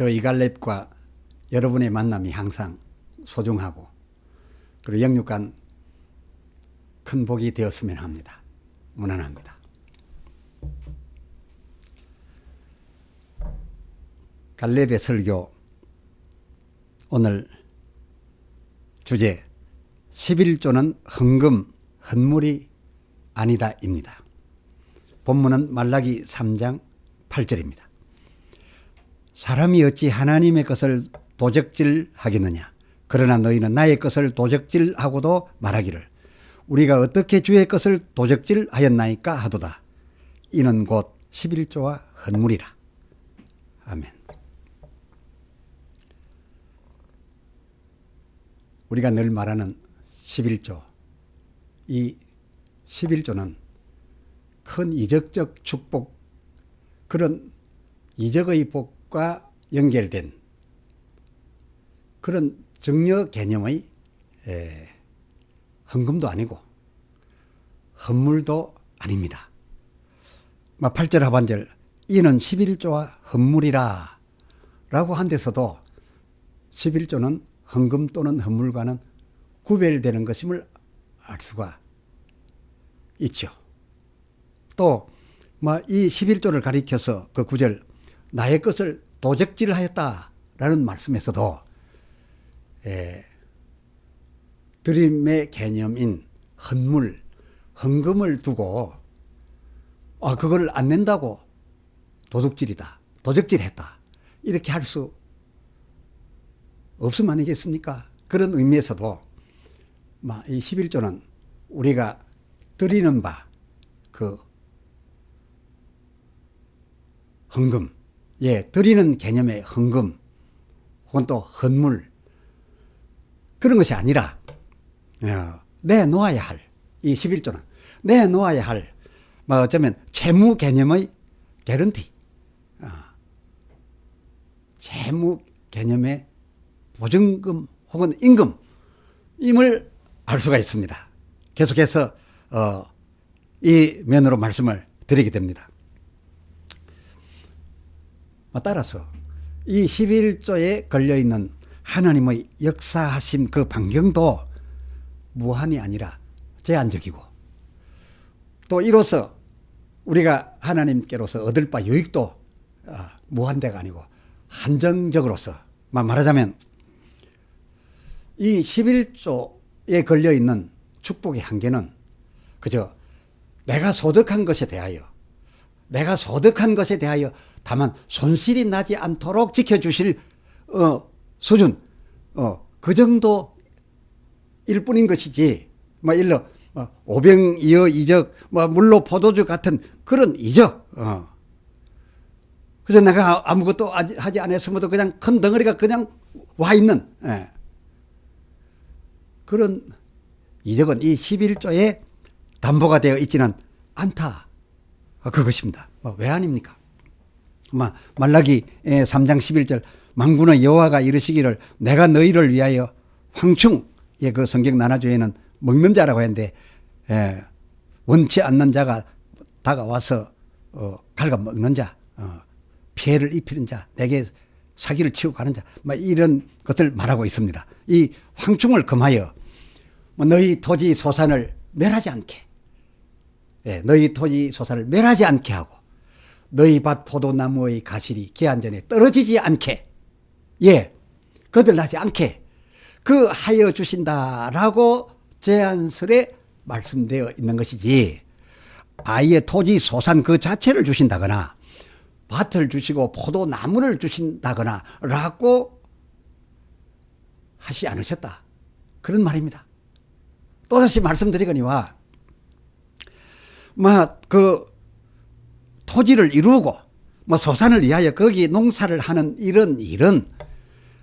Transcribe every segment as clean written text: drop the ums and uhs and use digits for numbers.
저 이갈렙과 여러분의 만남이 항상 소중하고 그리고 영육간 큰 복이 되었으면 합니다. 무난합니다. 갈렙의 설교 오늘 주제 11조는 헌금, 헌물이 아니다 입니다. 본문은 말라기 3장 8절입니다. 사람이 어찌 하나님의 것을 도적질하겠느냐. 그러나 너희는 나의 것을 도적질하고도 말하기를 우리가 어떻게 주의 것을 도적질하였나이까 하도다. 이는 곧 11조와 헌물이라. 아멘. 우리가 늘 말하는 11조, 이 11조는 큰 이적적 축복, 그런 이적의 복과 연결된 그런 정려 개념의 헌금도 아니고 헌물도 아닙니다. 8절 하반절 이는 11조와 헌물이라 라고 한 데서도 11조는 헌금 또는 헌물과는 구별되는 것임을 알 수가 있죠. 또 이 11조를 가리켜서 그 9절 나의 것을 도적질하였다라는 말씀에서도 드림의 개념인 헌물, 헌금을 두고 그걸 안 낸다고 도둑질이다, 도적질했다 이렇게 할 수 없음 아니겠습니까? 그런 의미에서도 이 11조는 우리가 드리는 바 그 헌금, 드리는 개념의 헌금 혹은 또 헌물 그런 것이 아니라 내놓아야 할, 이 11조는 내놓아야 할 어쩌면 채무 개념의 개런티, 채무 개념의 보증금 혹은 임금임을 알 수가 있습니다. 계속해서 이 면으로 말씀을 드리게 됩니다. 따라서 이 11조에 걸려있는 하나님의 역사하심 그 반경도 무한이 아니라 제한적이고 또 이로써 우리가 하나님께로서 얻을 바 유익도 무한대가 아니고 한정적으로서 말하자면 이 11조에 걸려있는 축복의 한계는 그저 내가 소득한 것에 대하여 다만 손실이 나지 않도록 지켜주실 수준 그 정도일 뿐인 것이지 일러 오병이어 이적 물로 포도주 같은 그런 이적 그래서 내가 아무것도 하지 않았음에도 그냥 큰 덩어리가 그냥 와 있는 그런 이적은 이 11조에 담보가 되어 있지는 않다 그것입니다. 왜 아닙니까? 말라기 3장 11절 만군의 여호와가 이르시기를 내가 너희를 위하여 황충, 그 성경 나눠주에는 먹는 자라고 했는데 원치 않는 자가 다가와서 갉아먹는 자, 피해를 입히는 자, 내게 사기를 치고 가는 자 이런 것들 말하고 있습니다. 이 황충을 금하여 너희 토지 소산을 멸하지 않게 너희 토지 소산을 멸하지 않게 하고 너희 밭 포도나무의 가실이 기한전에 떨어지지 않게 거들나지 않게 그 하여 주신다라고 제안설에 말씀되어 있는 것이지 아예 토지 소산 그 자체를 주신다거나 밭을 주시고 포도나무를 주신다거나 라고 하시 않으셨다 그런 말입니다. 또다시 말씀드리거니와 그 토지를 이루고 소산을 위하여 거기 농사를 하는 이런 일은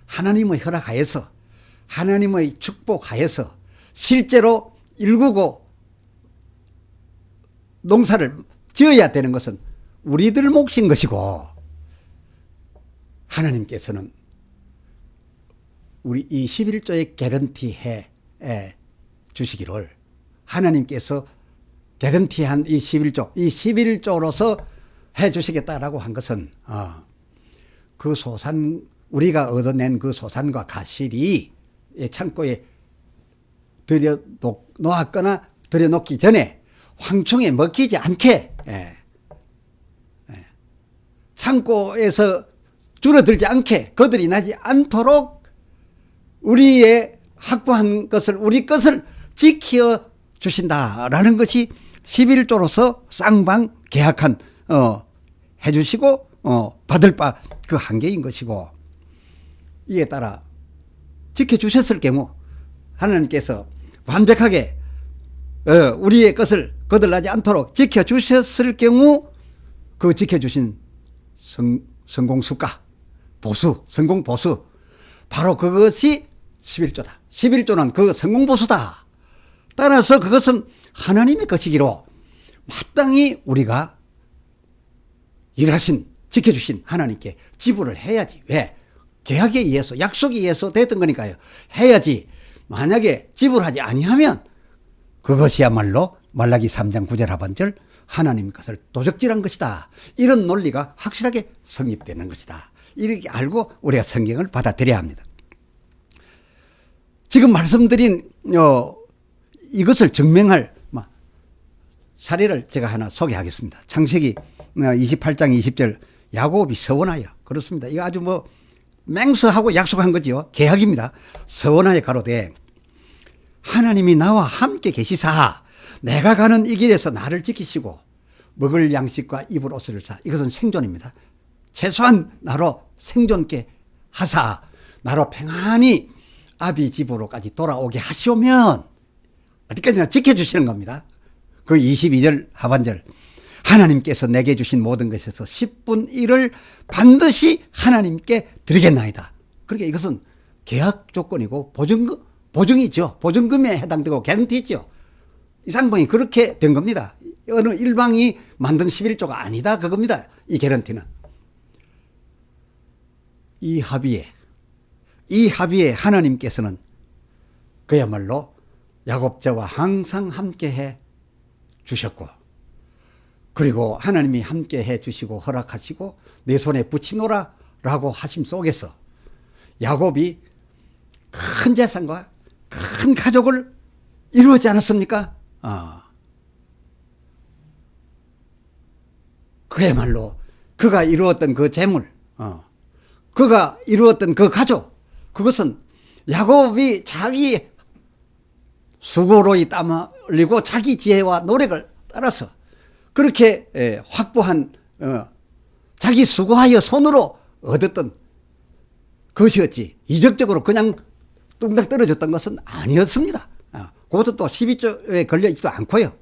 하나님의 허락하여서 하나님의 축복하여서 실제로 일구고 농사를 지어야 되는 것은 우리들 몫인 것이고 하나님께서는 우리 이 11조에 개런티해 주시기를 하나님께서 개런티한 이 11조, 이 11조로서 해 주시겠다라고 한 것은 그 소산, 우리가 얻어낸 그 소산과 가실이 창고에 들여놓았거나 들여놓기 전에 황충에 먹히지 않게 창고에서 줄어들지 않게 거들이 나지 않도록 우리의 확보한 것을 우리 것을 지켜 주신다라는 것이 11조로서 쌍방 계약한 해주시고 받을 바 그 한계인 것이고, 이에 따라 지켜주셨을 경우 하나님께서 완벽하게 우리의 것을 거들나지 않도록 지켜주셨을 경우 그 지켜주신 성공수가 보수, 성공보수, 바로 그것이 11조다. 11조는 그 성공보수다. 따라서 그것은 하나님의 것이기로 마땅히 우리가 일하신, 지켜주신 하나님께 지불을 해야지. 왜? 계약에 의해서, 약속에 의해서 됐던 거니까요. 해야지. 만약에 지불하지 아니하면 그것이야말로 말라기 3장 9절 하반절 하나님 것을 도적질한 것이다. 이런 논리가 확실하게 성립되는 것이다. 이렇게 알고 우리가 성경을 받아들여야 합니다. 지금 말씀드린 이것을 증명할 사례를 제가 하나 소개하겠습니다. 창세기 28장 20절 야곱이 서원하여, 그렇습니다. 이거 아주 맹세하고 약속한 거지요. 계약입니다. 서원하여 가로되 하나님이 나와 함께 계시사 내가 가는 이 길에서 나를 지키시고 먹을 양식과 입을 옷을 사. 이것은 생존입니다. 최소한 나로 생존케 하사 나로 평안히 아비 집으로까지 돌아오게 하시오면 어디까지나 지켜주시는 겁니다. 그 22절 하반절 하나님께서 내게 주신 모든 것에서 10분 1을 반드시 하나님께 드리겠나이다. 그러니까 이것은 계약 조건이고 보증이죠. 보증금에 해당되고 개런티죠. 이 상봉이 그렇게 된 겁니다. 어느 일방이 만든 11조가 아니다 그겁니다. 이 개런티는. 이 합의에 하나님께서는 그야말로 야곱자와 항상 함께해 주셨고, 그리고 하나님이 함께해 주시고 허락하시고 내 손에 붙이노라 라고 하심 속에서 야곱이 큰 재산과 큰 가족을 이루었지 않았습니까? 그야말로 그가 이루었던 그 재물, 그가 이루었던 그 가족, 그것은 야곱이 자기 수고로이 땀 흘리고 자기 지혜와 노력을 따라서 그렇게 확보한 자기 수고하여 손으로 얻었던 것이었지, 이적적으로 그냥 뚱딱 떨어졌던 것은 아니었습니다. 그것도 또 12조에 걸려있지도 않고요.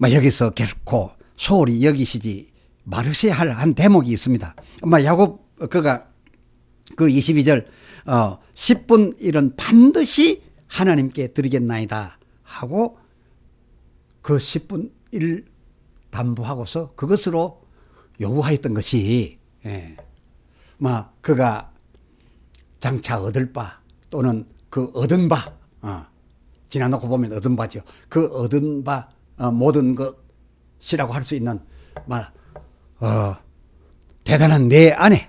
여기서 결코 소홀히 여기시지 말으셔야 할 한 대목이 있습니다. 야곱 그가 그 22절 10분 1은 반드시 하나님께 드리겠나이다 하고 그 10분 1 담보하고서 그것으로 요구하였던 것이 그가 장차 얻을 바 또는 그 얻은 바 지나놓고 보면 얻은 바죠. 그 얻은 바 모든 것이라고 할 수 있는 대단한 내 아내,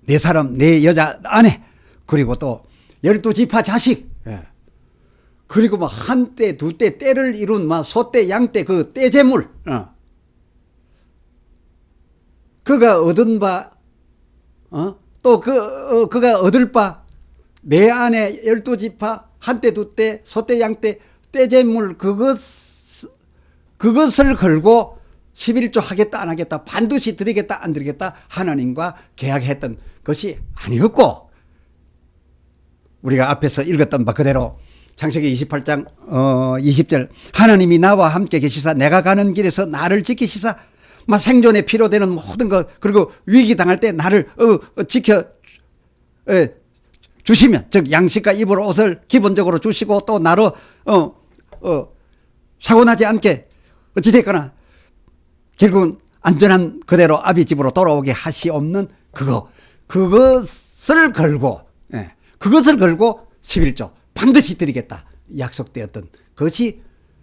내 사람, 내 여자 아내, 그리고 또 12지파 자식, 그리고 한때 두때 때를 이룬 소때 양때 그 떼재물, 그가 얻은 바, 또 그가 얻을 바, 내 아내 12지파 한때 두때 소때 양때 떼재물 그것을 걸고 11조 하겠다 안 하겠다, 반드시 드리겠다 안 드리겠다 하나님과 계약했던 것이 아니었고, 우리가 앞에서 읽었던 바 그대로 창세기 28장 20절 하나님이 나와 함께 계시사 내가 가는 길에서 나를 지키시사 생존에 필요되는 모든 것, 그리고 위기 당할 때 나를 지켜 주시면, 즉 양식과 입을 옷을 기본적으로 주시고 또 나로 사고나지 않게 어찌됐거나 결국은 안전한 그대로 아비 집으로 돌아오게 하시옵는 그것을 걸고 11조 반드시 드리겠다 약속되었던 것이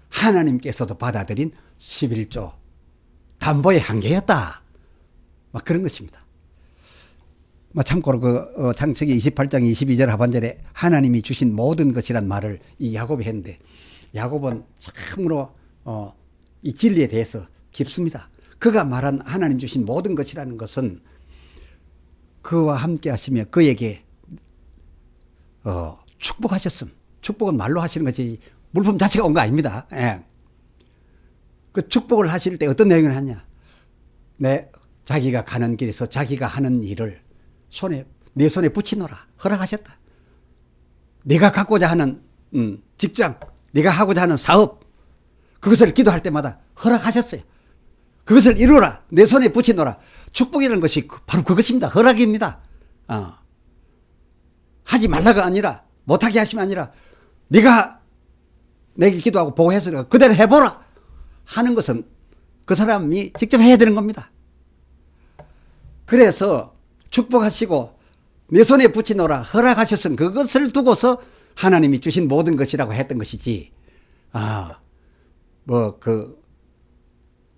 하나님께서도 받아들인 11조 담보의 한계였다. 막 그런 것입니다. 참고로 창세기 28장 22절 하반절에 하나님이 주신 모든 것이란 말을 이 야곱이 했는데, 야곱은 참으로 이 진리에 대해서 깊습니다. 그가 말한 하나님 주신 모든 것이라는 것은 그와 함께 하시며 그에게 축복하셨음. 축복은 말로 하시는 것이 물품 자체가 온 거 아닙니다. 예. 그 축복을 하실 때 어떤 내용을 하냐. 자기가 가는 길에서 자기가 하는 일을 내 손에 붙이노라. 허락하셨다. 네가 갖고자 하는 직장, 네가 하고자 하는 사업, 그것을 기도할 때마다 허락하셨어요. 그것을 이루라. 내 손에 붙이노라. 축복이라는 것이 바로 그것입니다. 허락입니다. 하지 말라가 아니라, 못하게 하시면 아니라, 네가 내게 기도하고 보고해서 그대로 해보라 하는 것은 그 사람이 직접 해야 되는 겁니다. 그래서 축복하시고 내 손에 붙이노라 허락하셨으면 그것을 두고서 하나님이 주신 모든 것이라고 했던 것이지,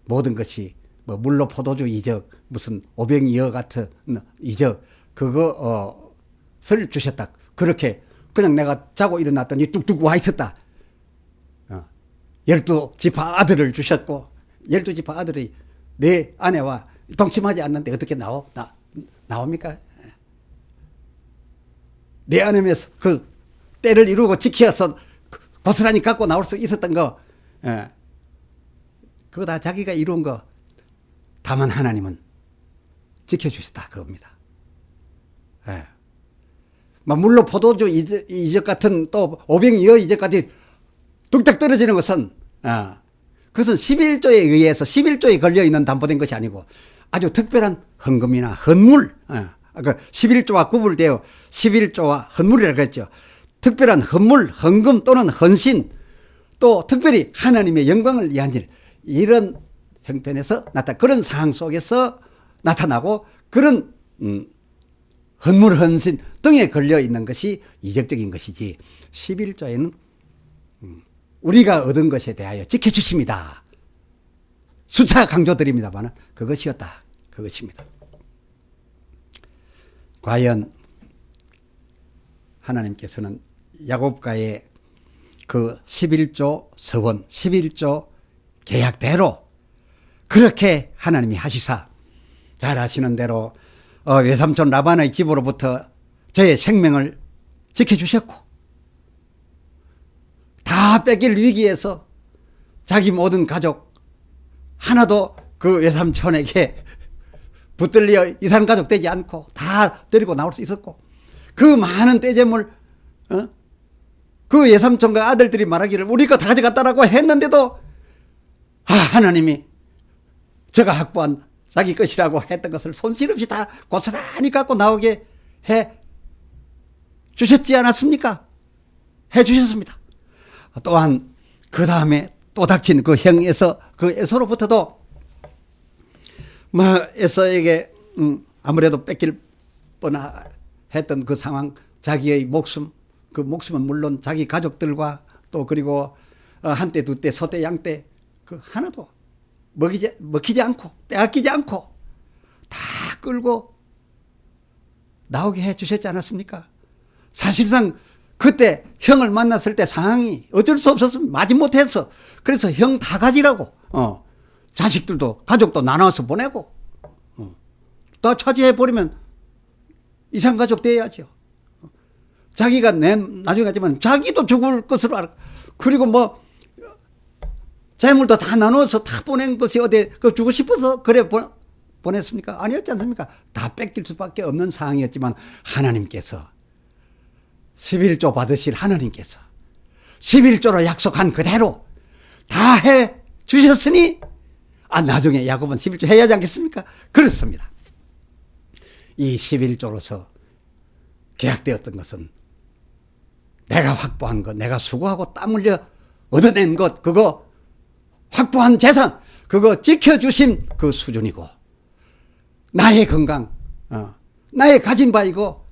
모든 것이 물로 포도주 이적, 무슨 오병이어 같은 이적, 그것을 주셨다. 그렇게 그냥 내가 자고 일어났더니 뚝뚝 와 있었다. 12지파 아들을 주셨고, 12지파 아들이 내 아내와 동침하지 않는데 어떻게 나옵니까? 내 아내면서 그 때를 이루고 지켜서 고스란히 갖고 나올 수 있었던 거, 그거 다 자기가 이룬 거. 다만 하나님은 지켜주셨다 그겁니다. 물로 포도주 이적 같은 또 오병이어 이적 같은 뚝딱 떨어지는 것은, 그것은 11조에 의해서 11조에 걸려있는 담보된 것이 아니고 아주 특별한 헌금이나 헌물, 11조와 구분되어 11조와 헌물이라고 했죠. 특별한 헌물, 헌금 또는 헌신, 또 특별히 하나님의 영광을 위한 일, 이런 형편에서 그런 상황 속에서 나타나고, 그런 헌물, 헌신 등에 걸려있는 것이 이적적인 것이지, 11조에는 우리가 얻은 것에 대하여 지켜주십니다. 수차 강조드립니다만 그것이었다. 그것입니다. 과연 하나님께서는 야곱과의 그 11조 서원, 11조 계약대로 그렇게 하나님이 하시사, 잘 아시는 대로 외삼촌 라반의 집으로부터 저의 생명을 지켜주셨고, 다 뺏길 위기에서 자기 모든 가족 하나도 그 외삼촌에게 붙들려 이산가족 되지 않고 다 데리고 나올 수 있었고, 그 많은 떼재물, 그 외삼촌과 아들들이 말하기를 우리 거 다 가져갔다라고 했는데도 하나님이 제가 확보한 자기 것이라고 했던 것을 손실 없이 다 고스란히 갖고 나오게 해 주셨지 않았습니까? 해 주셨습니다. 또한 그 다음에 또 닥친 그 형에서, 그 에서로부터도 에서에게 아무래도 뺏길 뻔했던 그 상황, 자기의 목숨, 그 목숨은 물론 자기 가족들과 또 그리고 한때 두때 소때 양때 그 하나도 먹히지 않고 빼앗기지 않고 다 끌고 나오게 해 주셨지 않았습니까? 사실상 그때 형을 만났을 때 상황이 어쩔 수 없었으면 마지못해서, 그래서 형 다 가지라고, 자식들도 가족도 나눠서 보내고, 다 차지해버리면 이산가족 돼야죠. 자기가 나중에 하지만 자기도 죽을 것으로 알고, 그리고 재물도 다 나눠서 다 보낸 것이 어디 주고 싶어서 그래 보냈습니까? 아니었지 않습니까? 다 뺏길 수밖에 없는 상황이었지만 하나님께서 11조 받으실 하나님께서 11조로 약속한 그대로 다 해 주셨으니 나중에 야곱은 11조 해야 하지 않겠습니까? 그렇습니다. 이 11조로서 계약되었던 것은 내가 확보한 것, 내가 수고하고 땀 흘려 얻어낸 것, 그거 확보한 재산, 그거 지켜주신 그 수준이고, 나의 건강, 나의 가진 바이고,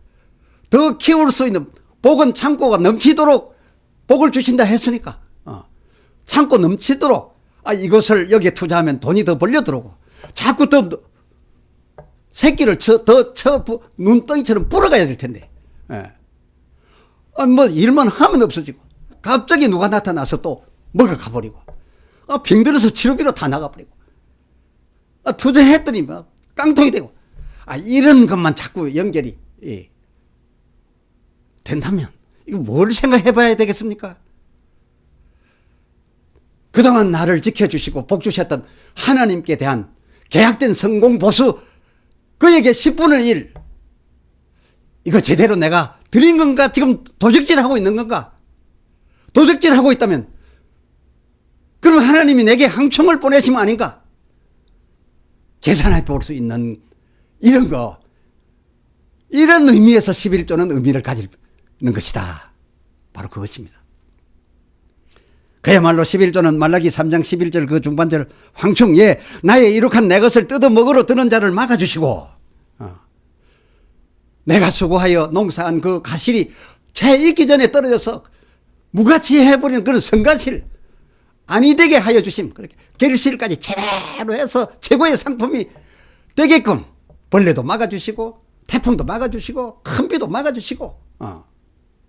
더 키울 수 있는 복은 창고가 넘치도록 복을 주신다 했으니까, 창고 넘치도록, 이것을 여기에 투자하면 돈이 더 벌려 들어오고, 자꾸 더 새끼를 눈덩이처럼 불어가야 될 텐데. 예. 뭐 일만 하면 없어지고 갑자기 누가 나타나서 또 먹어 가버리고 병들어서 치료비로 다 나가버리고 투자했더니 뭐 깡통이 되고 이런 것만 자꾸 연결이 된다면 이거 뭘 생각해 봐야 되겠습니까? 그동안 나를 지켜주시고 복주셨던 하나님께 대한 계약된 성공 보수 그에게 10분의 1 이거 제대로 내가 드린 건가? 지금 도적질하고 있는 건가? 도적질하고 있다면 그럼 하나님이 내게 항총을 보내시면 아닌가? 계산해 볼 수 있는 이런 거 이런 의미에서 11조는 의미를 가지는 것이다. 바로 그것입니다. 그야말로 11조는 말라기 3장 11절 그 중반절 황충 나의 이룩한 내 것을 뜯어먹으러 드는 자를 막아주시고 내가 수고하여 농사한 그 가실이 채 익기 전에 떨어져서 무가치 해버리는 그런 성가실 아니 되게 하여 주심. 그렇게 결실까지 제대로 해서 최고의 상품이 되게끔 벌레도 막아주시고 태풍도 막아주시고 큰 비도 막아주시고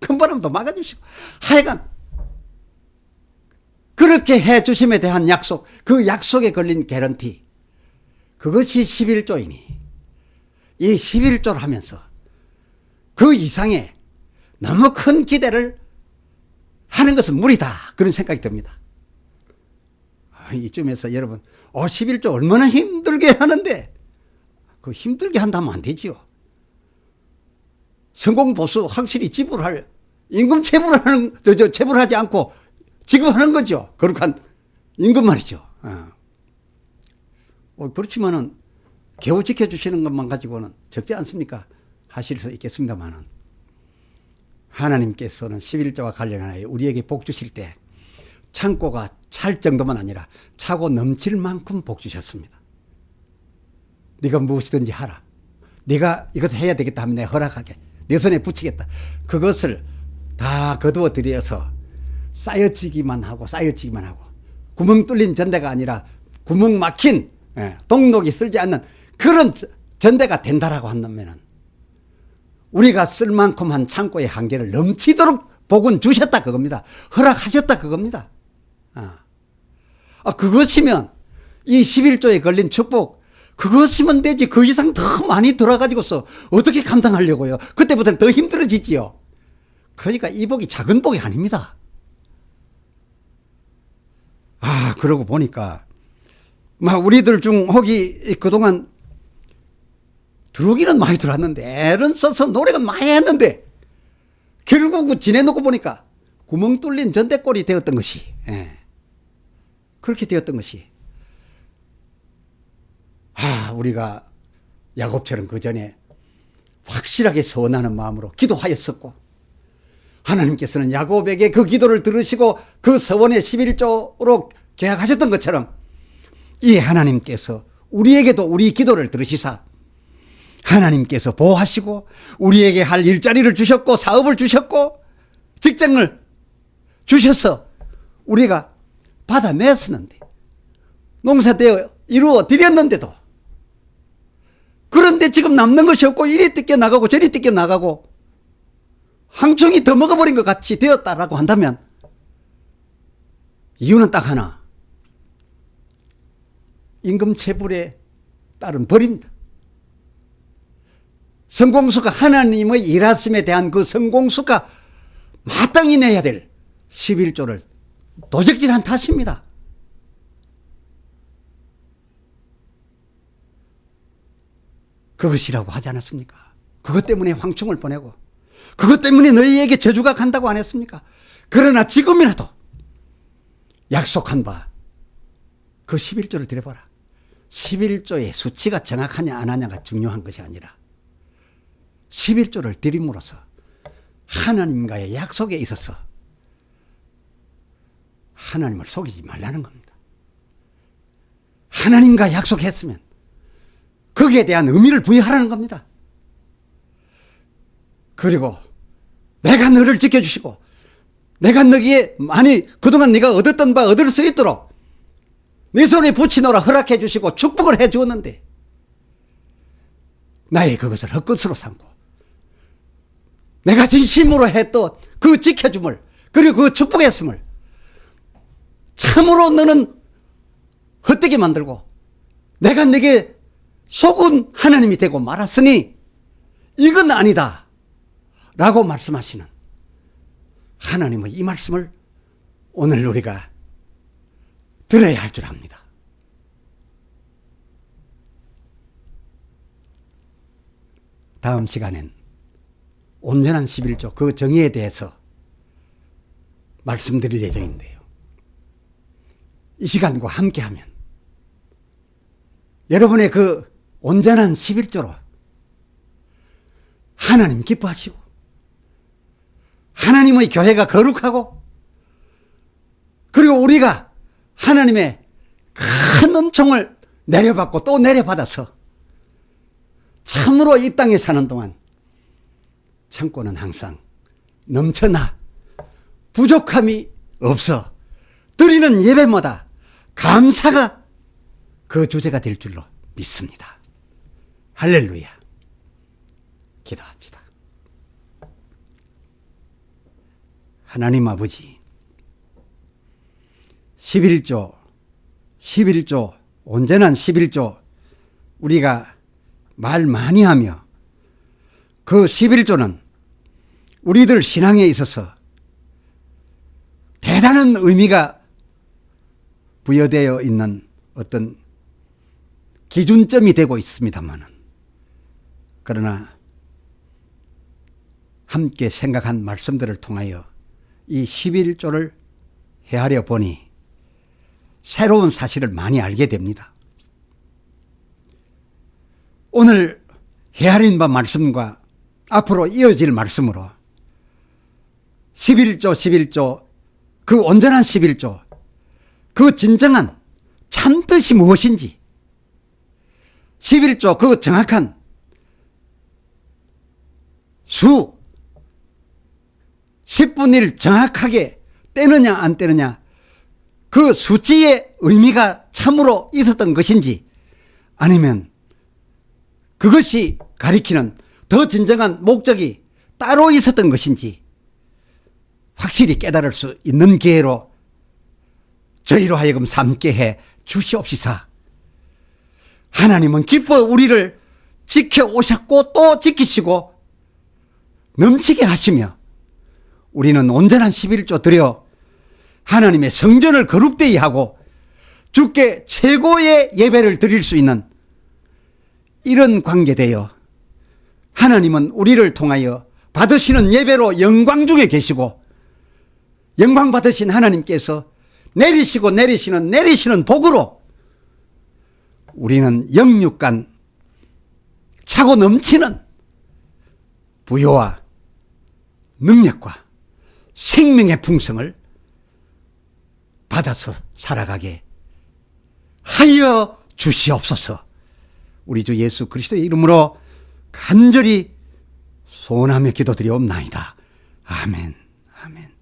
큰 바람도 막아주시고 하여간 그렇게 해주심에 대한 약속 그 약속에 걸린 개런티 그것이 11조이니 이 11조를 하면서 그 이상의 너무 큰 기대를 하는 것은 무리다 그런 생각이 듭니다. 이쯤에서 여러분 11조 얼마나 힘들게 하는데 그 힘들게 한다면 안 되지요. 성공보수 확실히 지불할 임금 체불하는 체불하지 않고 지급하는 거죠. 거룩한 임금 말이죠. 그렇지만은 겨우 지켜주시는 것만 가지고는 적지 않습니까? 하실 수 있겠습니다만은 하나님께서는 11조와 관련하여 우리에게 복 주실 때 창고가 찰 정도만 아니라 차고 넘칠 만큼 복 주셨습니다. 네가 무엇이든지 하라. 네가 이것을 해야 되겠다 하면 내가 허락하게. 내 손에 붙이겠다. 그것을 다 거두어 들여서 쌓여지기만 하고 구멍 뚫린 전대가 아니라 구멍 막힌 동록이 쓸지 않는 그런 전대가 된다라고 한다면은 우리가 쓸 만큼 한 창고의 한계를 넘치도록 복은 주셨다 그겁니다. 허락하셨다 그겁니다. 그것이면 이 11조에 걸린 축복 그것이면 되지 그 이상 더 많이 들어가지고서 어떻게 감당하려고요. 그때부터는 더 힘들어지지요. 그러니까 이 복이 작은 복이 아닙니다. 그러고 보니까 우리들 중 혹이 그동안 들어오기는 많이 들어왔는데 애는 써서 노력은 많이 했는데 결국 지내놓고 보니까 구멍 뚫린 전대꼴이 되었던 것이 그렇게 되었던 것이 우리가 야곱처럼 그 전에 확실하게 서원하는 마음으로 기도하였었고 하나님께서는 야곱에게 그 기도를 들으시고 그 서원의 11조로 계약하셨던 것처럼 이 하나님께서 우리에게도 우리 기도를 들으시사 하나님께서 보호하시고 우리에게 할 일자리를 주셨고 사업을 주셨고 직장을 주셔서 우리가 받아냈었는데 농사되어 이루어 드렸는데도 그런데 지금 남는 것이 없고 이리 뜯겨 나가고 저리 뜯겨 나가고 항충이 더 먹어버린 것 같이 되었다라고 한다면 이유는 딱 하나. 임금 체불에 따른 벌입니다. 성공수가 하나님의 일하심에 대한 그 성공수가 마땅히 내야 될 11조를 도적질한 탓입니다. 그것이라고 하지 않았습니까? 그것 때문에 황충을 보내고 그것 때문에 너희에게 저주가 간다고 안 했습니까? 그러나 지금이라도 약속한 바 그 11조를 드려봐라. 11조의 수치가 정확하냐 안 하냐가 중요한 것이 아니라 11조를 드림으로써 하나님과의 약속에 있어서 하나님을 속이지 말라는 겁니다. 하나님과 약속했으면 거기에 대한 의미를 부여하라는 겁니다. 그리고 내가 너를 지켜주시고 내가 너기에 많이 그동안 네가 얻었던 바 얻을 수 있도록 네 손에 붙이노라 허락해 주시고 축복을 해 주었는데 나의 그것을 헛것으로 삼고 내가 진심으로 했던 그 지켜줌을 그리고 그 축복했음을 참으로 너는 헛되게 만들고 내가 내게 속은 하나님이 되고 말았으니 이건 아니다 라고 말씀하시는 하나님의 이 말씀을 오늘 우리가 들어야 할 줄 압니다. 다음 시간엔 온전한 11조 그 정의에 대해서 말씀드릴 예정인데요. 이 시간과 함께하면 여러분의 그 온전한 11조로 하나님 기뻐하시고 하나님의 교회가 거룩하고 그리고 우리가 하나님의 큰 은총을 내려받고 또 내려받아서 참으로 이 땅에 사는 동안 창고는 항상 넘쳐나 부족함이 없어 드리는 예배마다 감사가 그 주제가 될 줄로 믿습니다. 할렐루야. 기도합시다. 하나님 아버지 11조 온전한 11조 우리가 말 많이 하며 그 11조는 우리들 신앙에 있어서 대단한 의미가 부여되어 있는 어떤 기준점이 되고 있습니다만은 그러나 함께 생각한 말씀들을 통하여 이 11조를 헤아려 보니 새로운 사실을 많이 알게 됩니다. 오늘 헤아린 바 말씀과 앞으로 이어질 말씀으로 11조 그 온전한 11조 그 진정한 참뜻이 무엇인지 11조 그 정확한 수 10분 1 정확하게 떼느냐 안 떼느냐 그 수치의 의미가 참으로 있었던 것인지 아니면 그것이 가리키는 더 진정한 목적이 따로 있었던 것인지 확실히 깨달을 수 있는 기회로 저희로 하여금 삼게 해 주시옵시사. 하나님은 기뻐 우리를 지켜오셨고 또 지키시고 넘치게 하시며 우리는 온전한 11조 드려 하나님의 성전을 거룩되이 하고 주께 최고의 예배를 드릴 수 있는 이런 관계되어 하나님은 우리를 통하여 받으시는 예배로 영광 중에 계시고 영광 받으신 하나님께서 내리시는 복으로 우리는 영육간 차고 넘치는 부요와 능력과 생명의 풍성을 받아서 살아가게 하여 주시옵소서. 우리 주 예수 그리스도의 이름으로 간절히 소원하며 기도드리옵나이다. 아멘. 아멘.